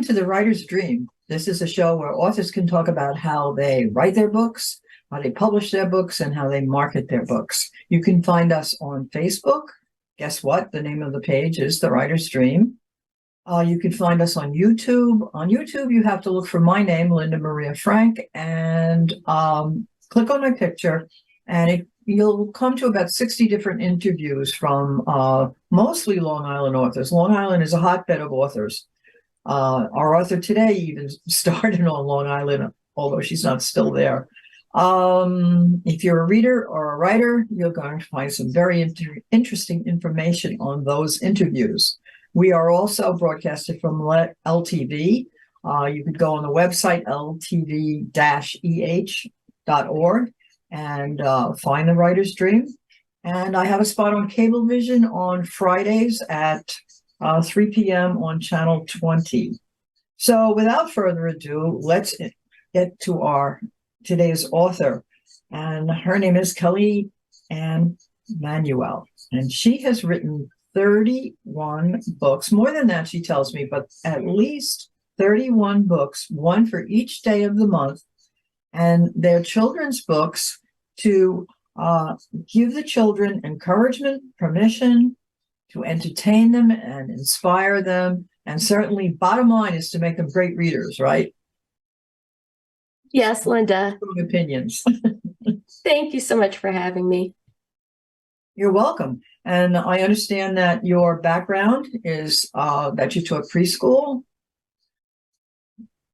to The Writer's Dream. This is a show where authors can talk about how they write their books, how they publish their books, and how they market their books. You can find us on Facebook. Guess what? The name of the page is The Writer's Dream. You can find us on YouTube. On YouTube, you have to look for my name, Linda Maria Frank, and click on my picture, and you'll come to about 60 different interviews from mostly Long Island authors. Long Island is a hotbed of authors. Our author today even started on Long Island, although she's not still there. If you're a reader or a writer, you're going to find some very interesting information on those interviews. We are also broadcasted from LTV. You could go on the website, ltv-eh.org, and find The Writer's Dream. And I have a spot on Cablevision on Fridays at 3 p.m. on Channel 20. So without further ado, let's get to our today's author. And her name is Kelly Ann Manuel. And she has written 31 books. More than that, she tells me, but at least 31 books, one for each day of the month. And they're children's books to give the children encouragement, permission, to entertain them and inspire them. And certainly, bottom line is to make them great readers, right? Yes, Linda. Opinions. Thank you so much for having me. You're welcome. And I understand that your background is that you taught preschool.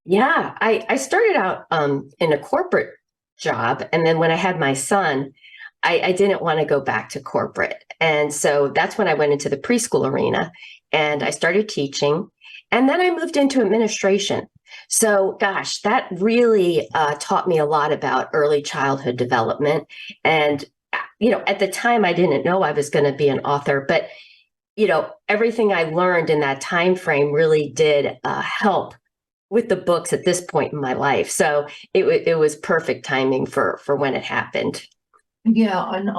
Yeah, I started out in a corporate job. And then when I had my son, I didn't want to go back to corporate. And so that's when I went into the preschool arena and I started teaching. And then I moved into administration. So, gosh, that really taught me a lot about early childhood development. And, at the time, I didn't know I was going to be an author, but, everything I learned in that time frame really did help with the books at this point in my life. So it was perfect timing for when it happened. Yeah, and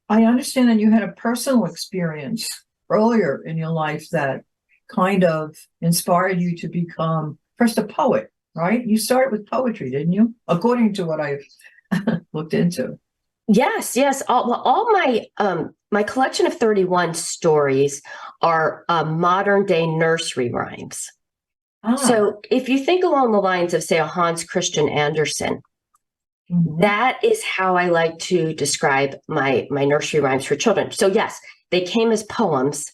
I understand that you had a personal experience earlier in your life that kind of inspired you to become first a poet, right? You started with poetry, didn't you? According to what I've looked into. Yes. All my collection of 31 stories are modern day nursery rhymes. So if you think along the lines of, say, a Hans Christian Andersen, that is how I like to describe my nursery rhymes for children. So yes, they came as poems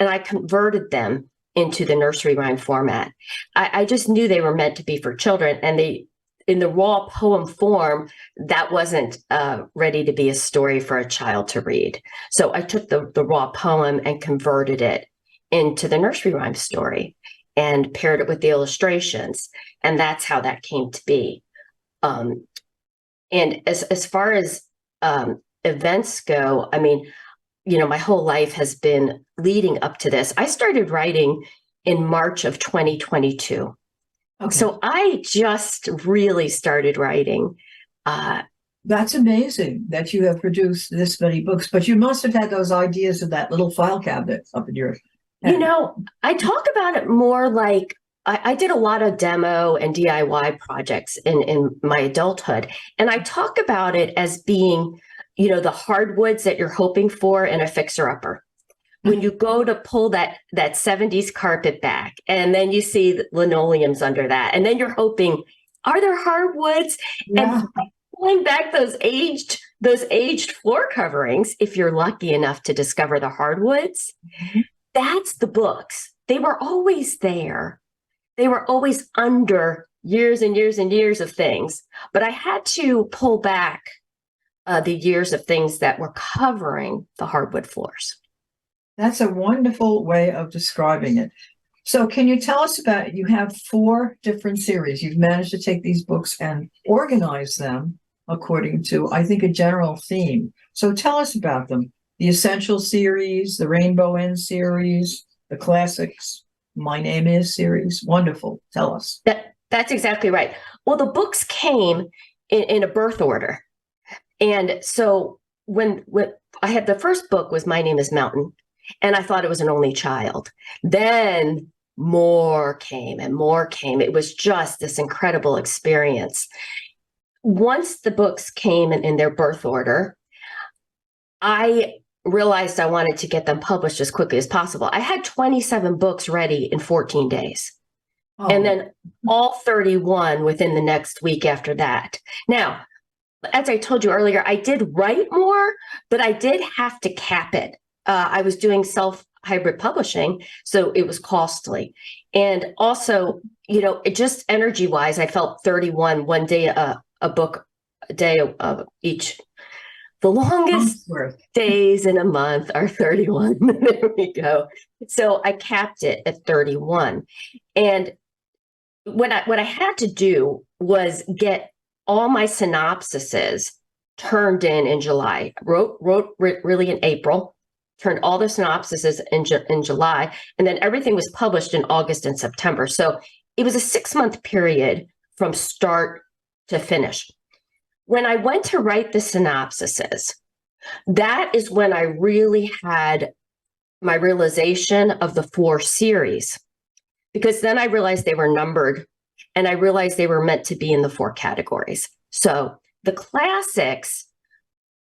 and I converted them into the nursery rhyme format. I just knew they were meant to be for children, and in the raw poem form, that wasn't ready to be a story for a child to read. So I took the raw poem and converted it into the nursery rhyme story and paired it with the illustrations. And that's how that came to be. And as far as events go, I mean, my whole life has been leading up to this. I started writing in March of 2022. Okay. So I just really started writing. That's amazing that you have produced this many books, but you must have had those ideas of that little file cabinet up in your head. I talk about it more like I did a lot of demo and DIY projects in my adulthood. And I talk about it as being, the hardwoods that you're hoping for in a fixer-upper. When you go to pull that 70s carpet back, and then you see the linoleums under that, and then you're hoping, are there hardwoods? Yeah. And pulling back those aged floor coverings, if you're lucky enough to discover the hardwoods, that's the books. They were always there. They were always under years and years and years of things. But I had to pull back the years of things that were covering the hardwood floors. That's a wonderful way of describing it. So can you tell us about, you have 4 different series. You've managed to take these books and organize them according to, I think, a general theme. So tell us about them. The Essential series, the Rainbow End series, the Classics, My Name Is series. Wonderful. Tell us. That's exactly right. Well, the books came in a birth order. And so when I had the first book was My Name is Mountain, and I thought it was an only child. Then more came and more came. It was just this incredible experience. Once the books came in their birth order, I realized I wanted to get them published as quickly as possible. I had 27 books ready in 14 days. Oh, And then all 31 within the next week after that. Now, as I told you earlier, I did write more, but I did have to cap it. I was doing self-hybrid publishing, so it was costly. And also, it just energy-wise, I felt 31 one day, a book a day of each. The longest days in a month are 31. There we go. So I capped it at 31. And what I had to do was get all my synopsises turned in July. Wrote really in April, turned all the synopsises in July, and then everything was published in August and September. So it was a 6-month period from start to finish. When I went to write the synopsises, that is when I really had my realization of the 4 series, because then I realized they were numbered and I realized they were meant to be in the 4 categories. So the classics,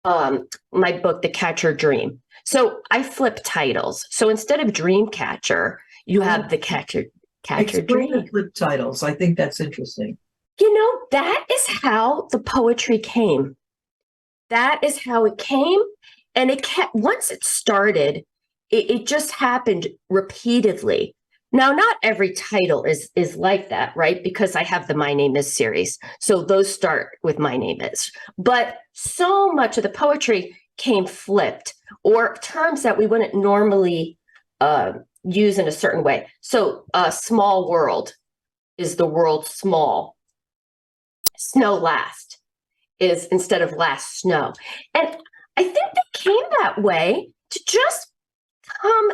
my book, The Catcher Dream. So I flip titles. So instead of Dream Catcher, you have The Catcher Dream. The flip titles. I think that's interesting. That is how the poetry came. That is how it came. And it kept, once it started, it just happened repeatedly. Now, not every title is like that, right? Because I have the My Name Is series. So those start with My Name Is. But so much of the poetry came flipped, or terms that we wouldn't normally use in a certain way. So small world is the world small. Snow last is instead of last snow. And I think they came that way to just come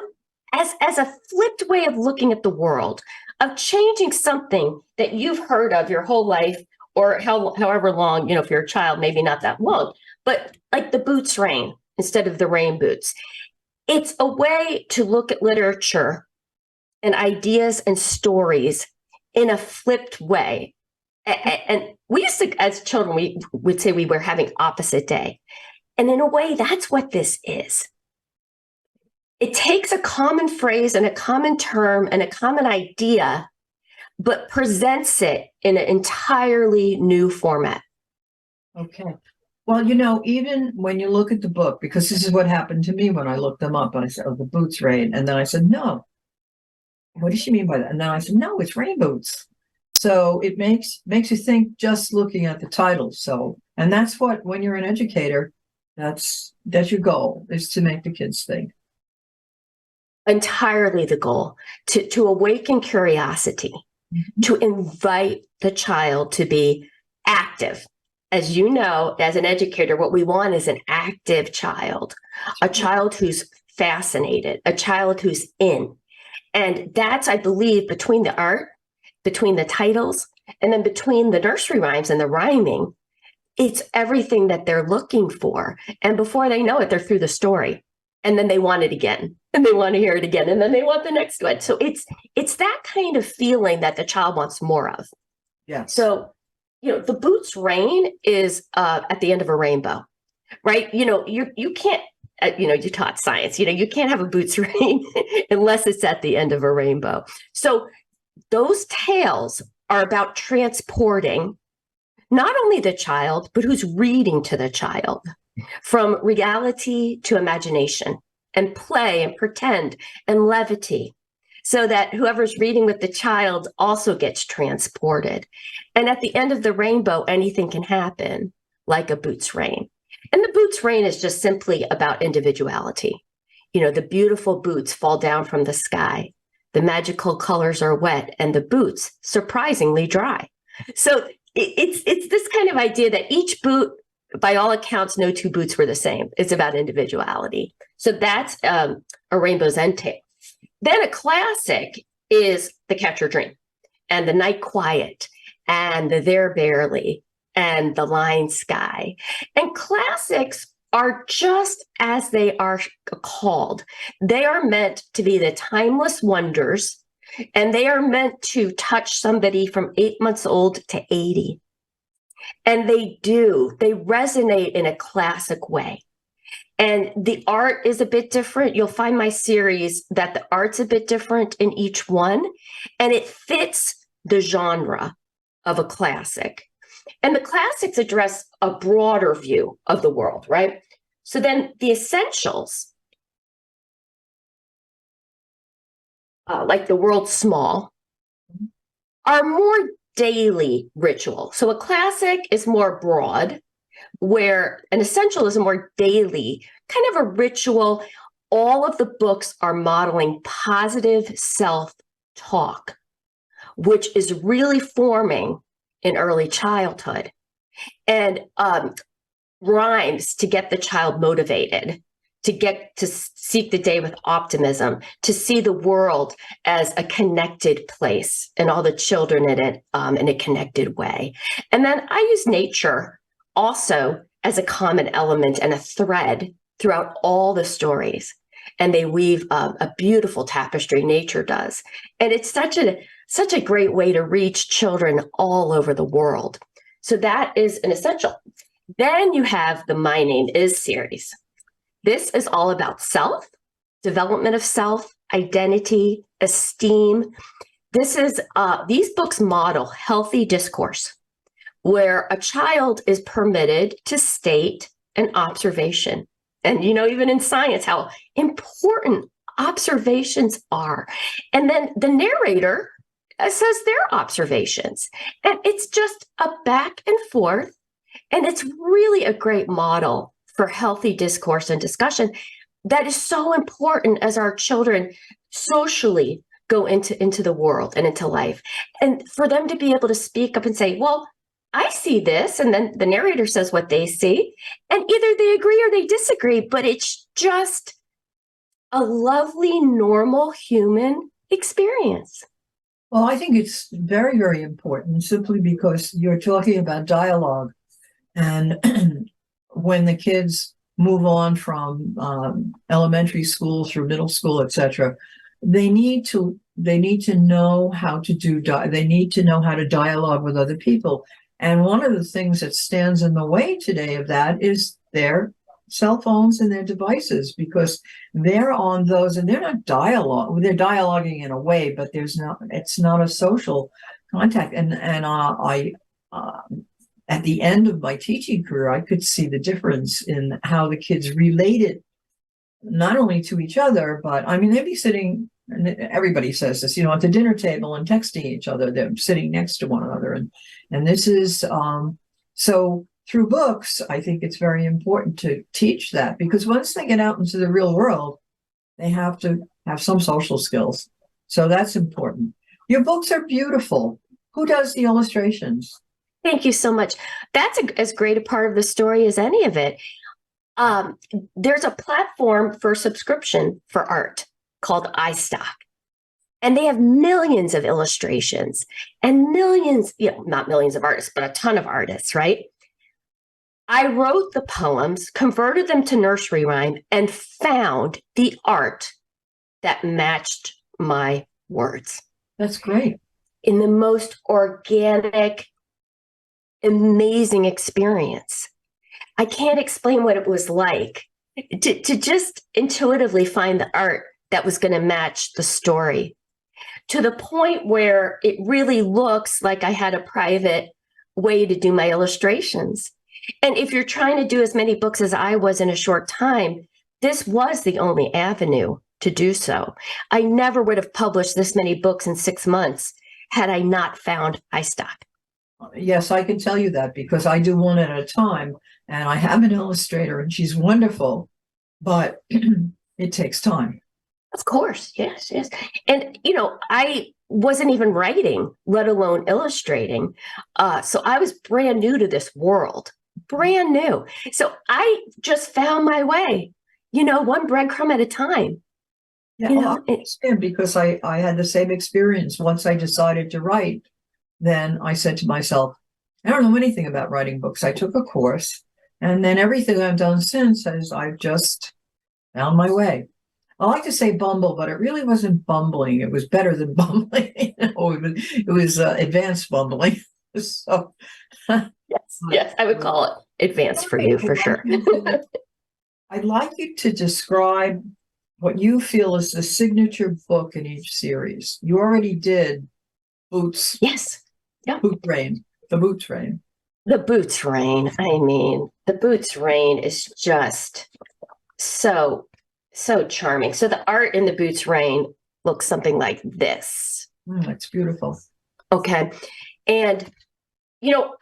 as a flipped way of looking at the world, of changing something that you've heard of your whole life, or however long, if you're a child, maybe not that long, but like the boots rain instead of the rain boots. It's a way to look at literature and ideas and stories in a flipped way. And we used to, as children, we would say we were having opposite day. And in a way, that's what this is. It takes a common phrase and a common term and a common idea, but presents it in an entirely new format. Okay. Well, even when you look at the book, because this is what happened to me when I looked them up, I said, oh, the boots rain. And then I said, no. What does she mean by that? And then I said, no, it's rain boots. So it makes you think just looking at the title. So, and that's what, when you're an educator, that's your goal, is to make the kids think. Entirely the goal, to awaken curiosity, to invite the child to be active. As you know, as an educator, what we want is an active child, a child who's fascinated, a child who's in. And that's, I believe, between the art, between the titles, and then between the nursery rhymes and the rhyming, it's everything that they're looking for. And before they know it, they're through the story. And then they want it again, and they want to hear it again, and then they want the next one. So it's that kind of feeling that the child wants more of. Yeah. So, the boots rain is at the end of a rainbow, right? You can't, you taught science, you can't have a boots rain unless it's at the end of a rainbow. So those tales are about transporting not only the child, but who's reading to the child, from reality to imagination and play and pretend and levity, so that whoever's reading with the child also gets transported. And at the end of the rainbow, anything can happen, like a boots rain. And the boots rain is just simply about individuality. The beautiful boots fall down from the sky. The magical colors are wet, and the boots surprisingly dry. So it's this kind of idea that each boot, by all accounts, no 2 boots were the same. It's about individuality. So that's a rainbow's end tale. Then a classic is The Catcher Dream, and The Night Quiet, and The There Barely, and The Line Sky. And classics are just as they are called. They are meant to be the timeless wonders and they are meant to touch somebody from 8 months old to 80. And they resonate in a classic way. And the art is a bit different. You'll find my series that the art's a bit different in each one, and it fits the genre of a classic. And the classics address a broader view of the world, right? So then the essentials, like The World's Small, are more daily ritual. So a classic is more broad, where an essential is a more daily, kind of a ritual. All of the books are modeling positive self-talk, which is really forming in early childhood. And rhymes to get the child motivated, to seek the day with optimism, to see the world as a connected place and all the children in it in a connected way. And then I use nature also as a common element and a thread throughout all the stories. And they weave a beautiful tapestry, nature does. And it's such a great way to reach children all over the world. So that is an essential. Then you have the My Name Is series. This is all about self, development of self, identity, esteem. These books model healthy discourse, where a child is permitted to state an observation. And, even in science, how important observations are. And then the narrator says their observations. And it's just a back and forth. And it's really a great model for healthy discourse and discussion that is so important as our children socially go into the world and into life. And for them to be able to speak up and say, well, I see this. And then the narrator says what they see. And either they agree or they disagree, but it's just a lovely, normal human experience. Well, I think it's very, very important simply because you're talking about dialogue. And when the kids move on from elementary school through middle school, etc., they need to know how to they need to know how to dialogue with other people. And one of the things that stands in the way today of that is their cell phones and their devices, because they're on those and they're not they're dialoguing in a way, but it's not a social contact. And I at the end of my teaching career, I could see the difference in how the kids related not only to each other, but they'd be sitting, and everybody says this, at the dinner table and texting each other. They're sitting next to one another. And this is, so through books, I think it's very important to teach that, because once they get out into the real world, they have to have some social skills. So that's important. Your books are beautiful. Who does the illustrations? Thank you so much. That's as great a part of the story as any of it. There's a platform for subscription for art called iStock. And they have millions of illustrations and millions, not millions of artists, but a ton of artists, right? I wrote the poems, converted them to nursery rhyme, and found the art that matched my words. That's great. In the most organic, amazing experience. I can't explain what it was like to just intuitively find the art that was going to match the story, to the point where it really looks like I had a private way to do my illustrations. And if you're trying to do as many books as I was in a short time, this was the only avenue to do so. I never would have published this many books in 6 months had I not found iStock. Yes, I can tell you that, because I do one at a time, and I have an illustrator and she's wonderful, but it takes time. Of course. Yes. And, I wasn't even writing, let alone illustrating. So I was brand new to this world, brand new. So I just found my way, one breadcrumb at a time. Yeah, I understand, because I had the same experience. Once I decided to write, then I said to myself, I don't know anything about writing books. I took a course, and then everything I've done since is I've just found my way. I like to say bumble, but it really wasn't bumbling. It was better than bumbling. It was advanced bumbling. So, Yes, yes, I would call it advanced for you for sure. I'd like you to describe what you feel is the signature book in each series. You already did Boots, Yes. Yeah. Boot Rain, the Boots Rain. The Boots Rain. I mean, the Boots Rain is just so, so charming. So the art in the Boots Rain looks something like this. It's beautiful. Okay. And, you know,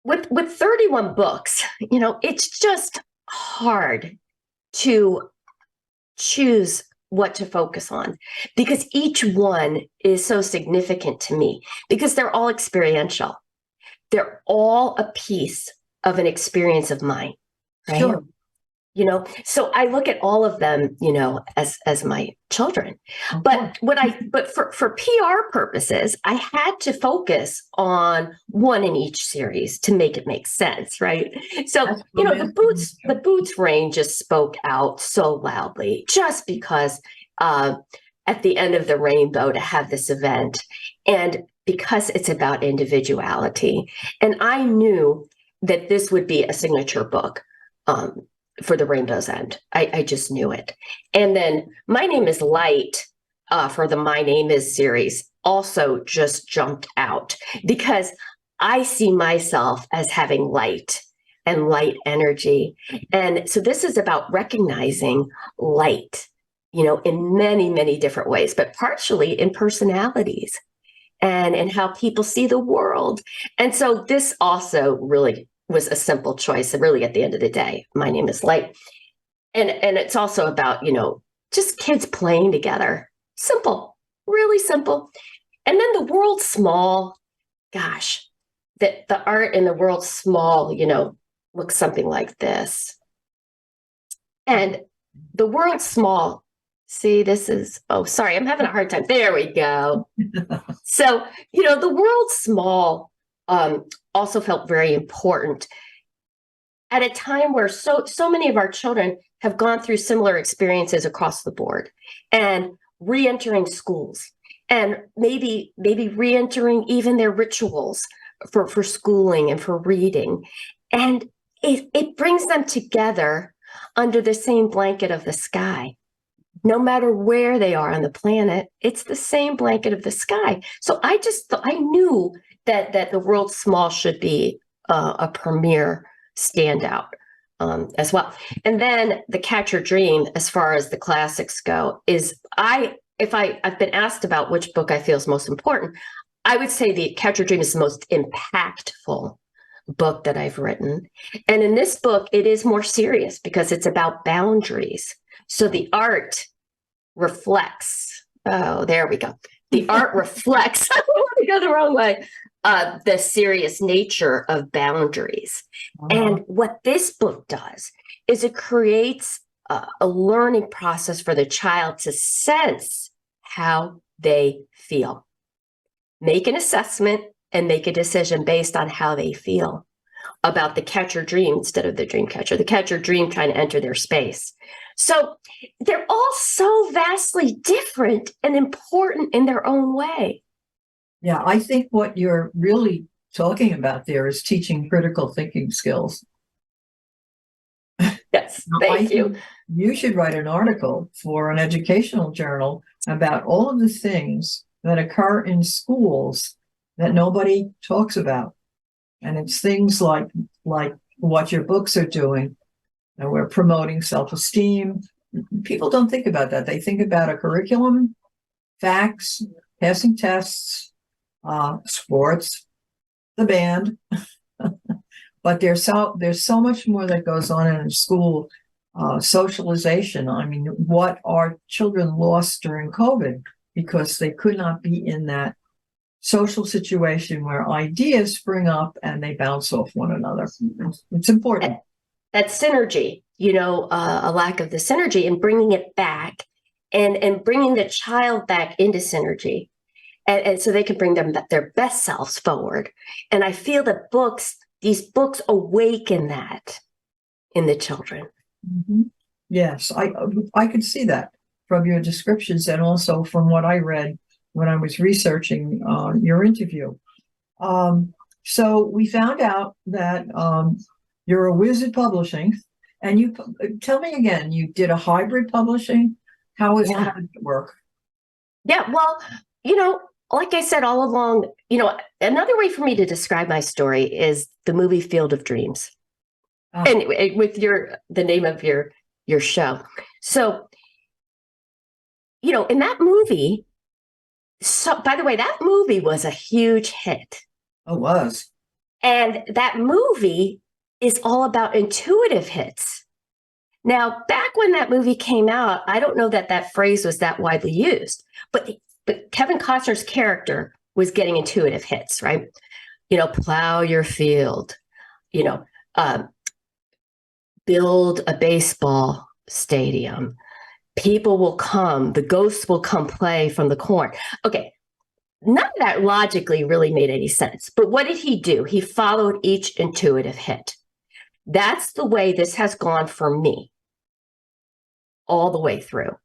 with 31 books, it's just hard to choose what to focus on because each one is so significant to me because they're all experiential. They're all a piece of an experience of mine, right? Sure. So I look at all of them, as my children. But for PR purposes, I had to focus on one in each series to make it make sense, right? So, the Boots Rain just spoke out so loudly just because at the end of the rainbow to have this event and because it's about individuality. And I knew that this would be a signature book. For the Rainbow's End. I just knew it. And then My Name is Light for the My Name is series also just jumped out because I see myself as having light and light energy. And so this is about recognizing light, in many, many different ways, but partially in personalities and how people see the world. And so this also really was a simple choice. And really at the end of the day, My Name is Light. And it's also about, just kids playing together. Simple, really simple. And then The World Small, gosh, the art in The World Small, looks something like this. And The World Small, see, this is, oh, sorry, I'm having a hard time. There we go. So, The World Small also felt very important at a time where so many of our children have gone through similar experiences across the board and re-entering schools and maybe re-entering even their rituals for schooling and for reading. And it brings them together under the same blanket of the sky. No matter where they are on the planet, it's the same blanket of the sky. So I knew that The World Small should be a premier standout as well. And then The Catch Your Dream, as far as the classics go, I've been asked about which book I feel is most important, I would say The Catch Your Dream is the most impactful book that I've written. And in this book, it is more serious because it's about boundaries. So the art reflects, oh, there we go. The art reflects, I don't want to go the wrong way, the serious nature of boundaries. And what this book does is it creates a learning process for the child to sense how they feel, make an assessment, and make a decision based on how they feel about the catcher dream instead of the dream catcher, the catcher dream trying to enter their space. So they're all so vastly different and important in their own way. Yeah, I think what you're really talking about there is teaching critical thinking skills. Yes, thank you. You should write an article for an educational journal about all of the things that occur in schools that nobody talks about. And it's things like what your books are doing. And we're promoting self-esteem. People don't think about that. They think about a curriculum, facts, passing tests, sports, the band. But there's so much more that goes on in a school. Socialization. I mean, what our children lost during COVID because they could not be in that social situation where ideas spring up and they bounce off one another. It's important. That synergy, a lack of the synergy and bringing it back and bringing the child back into synergy. And so they can bring their best selves forward. And I feel that these books awaken that in the children. Mm-hmm. Yes, I could see that. from your descriptions and also from what I read when I was researching your interview. So we found out that you're a whiz at publishing, and you tell me again, you did a hybrid publishing. How did it work? Yeah, well, like I said all along, another way for me to describe my story is the movie Field of Dreams. And with the name of your show. So, in that movie, so by the way, that movie was a huge hit. It was. And that movie is all about intuitive hits. Now, back when that movie came out, I don't know that phrase was that widely used, but Kevin Costner's character was getting intuitive hits, right? Plow your field, build a baseball stadium. People will come. The ghosts will come play from the corn. Okay. None of that logically really made any sense. But what did he do? He followed each intuitive hit. That's the way this has gone for me all the way through,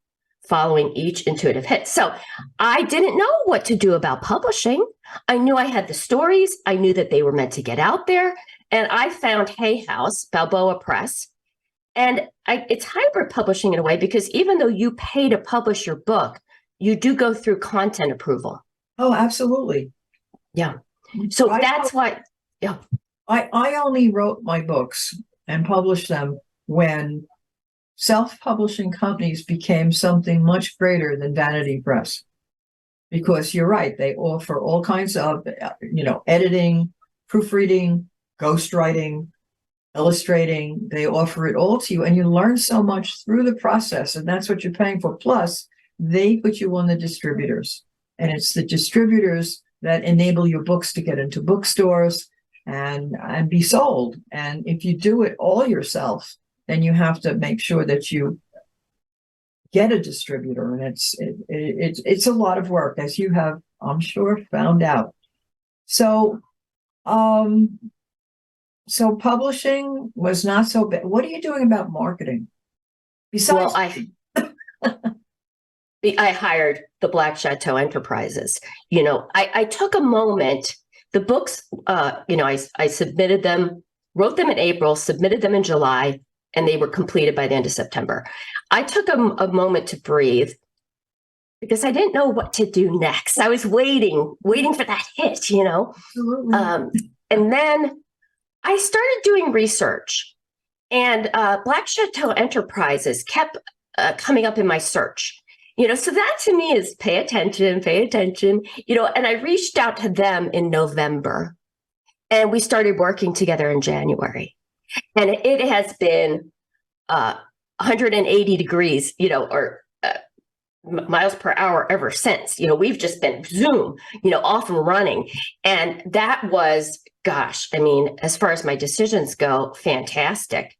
following each intuitive hit. So I didn't know what to do about publishing. I knew I had the stories. I knew that they were meant to get out there. And I found Hay House, Balboa Press. And it's hybrid publishing in a way, because even though you pay to publish your book, you do go through content approval. Oh, absolutely. Yeah. So that's why, yeah. I only wrote my books and published them when self-publishing companies became something much greater than Vanity Press. Because you're right, they offer all kinds of, editing, proofreading, ghostwriting, illustrating. They offer it all to you, and you learn so much through the process, and that's what you're paying for. Plus, they put you on the distributors, and it's the distributors that enable your books to get into bookstores and be sold. And if you do it all yourself, then you have to make sure that you get a distributor, and it's a lot of work, as you have, I'm sure, found out. So publishing was not so bad. What are you doing about marketing? Besides, I hired the Black Chateau Enterprises. I took a moment. The books, I submitted them, wrote them in April, submitted them in July, and they were completed by the end of September. I took a moment to breathe because I didn't know what to do next. I was waiting for that hit, Absolutely. And then I started doing research, and Black Chateau Enterprises kept coming up in my search. So that to me is pay attention, and I reached out to them in November, and we started working together in January. And it has been 180 degrees, or miles per hour ever since. We've just been Zoom, off and running. And that was, gosh, as far as my decisions go, fantastic.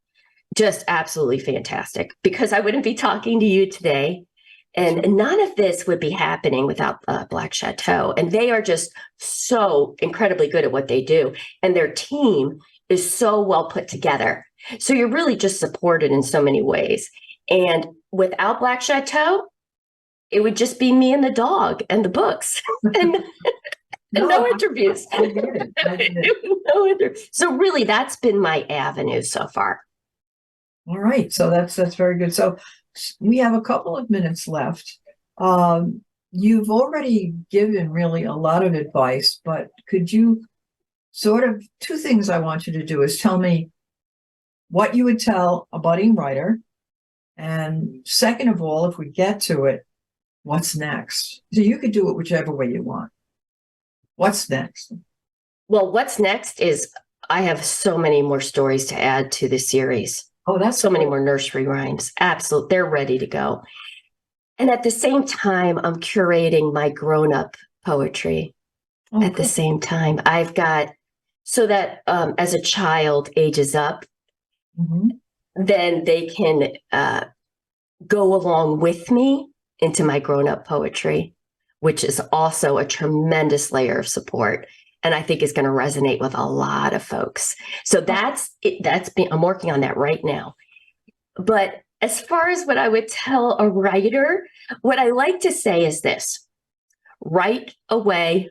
Just absolutely fantastic, because I wouldn't be talking to you today. And none of this would be happening without Black Chateau. And they are just so incredibly good at what they do. And their team is so well put together. So you're really just supported in so many ways. And without Black Chateau, it would just be me and the dog and the books and no interviews. I get it. So really, that's been my avenue so far. All right. So that's very good. So we have a couple of minutes left. You've already given really a lot of advice, but could you two things I want you to do is tell me what you would tell a budding writer. And second of all, if we get to it, what's next? So you could do it whichever way you want. What's next? Well, what's next is I have so many more stories to add to the series. Oh, that's so many more nursery rhymes. Absolutely. They're ready to go. And at the same time, I'm curating my grown-up poetry. At the same time, I've got, so that as a child ages up, then they can go along with me into my grown-up poetry, which is also a tremendous layer of support. And I think is going to resonate with a lot of folks. So that's it. I'm working on that right now. But as far as what I would tell a writer, what I like to say is this: write away,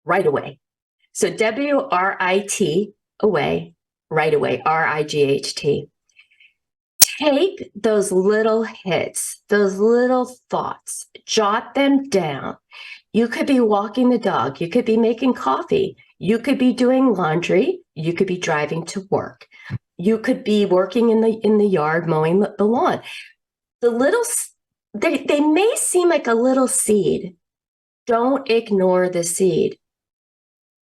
right away. So WRIT away, right away, RIGHT. Take those little hits, those little thoughts, jot them down. You could be walking the dog, you could be making coffee, you could be doing laundry, you could be driving to work, you could be working in the yard mowing the lawn. The little, they may seem like a little seed. Don't ignore the seed.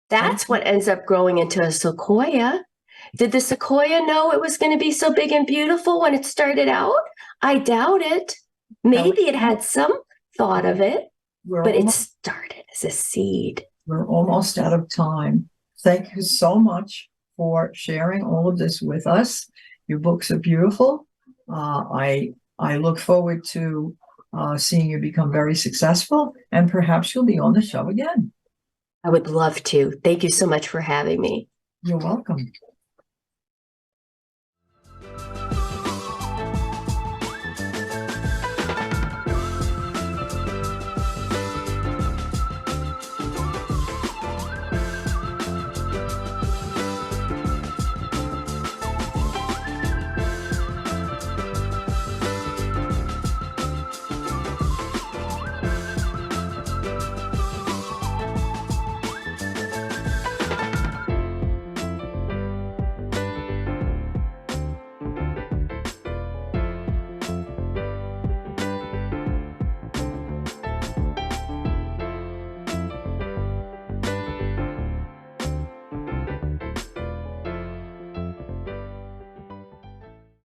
That's what ends up growing into a sequoia. Did the sequoia know it was going to be so big and beautiful when it started out? I doubt it. Maybe it had some thought of it, but it started as a seed. We're almost out of time. Thank you so much for sharing all of this with us. Your books are beautiful. I look forward to seeing you become very successful, and perhaps you'll be on the show again. I would love to. Thank you so much for having me. You're welcome.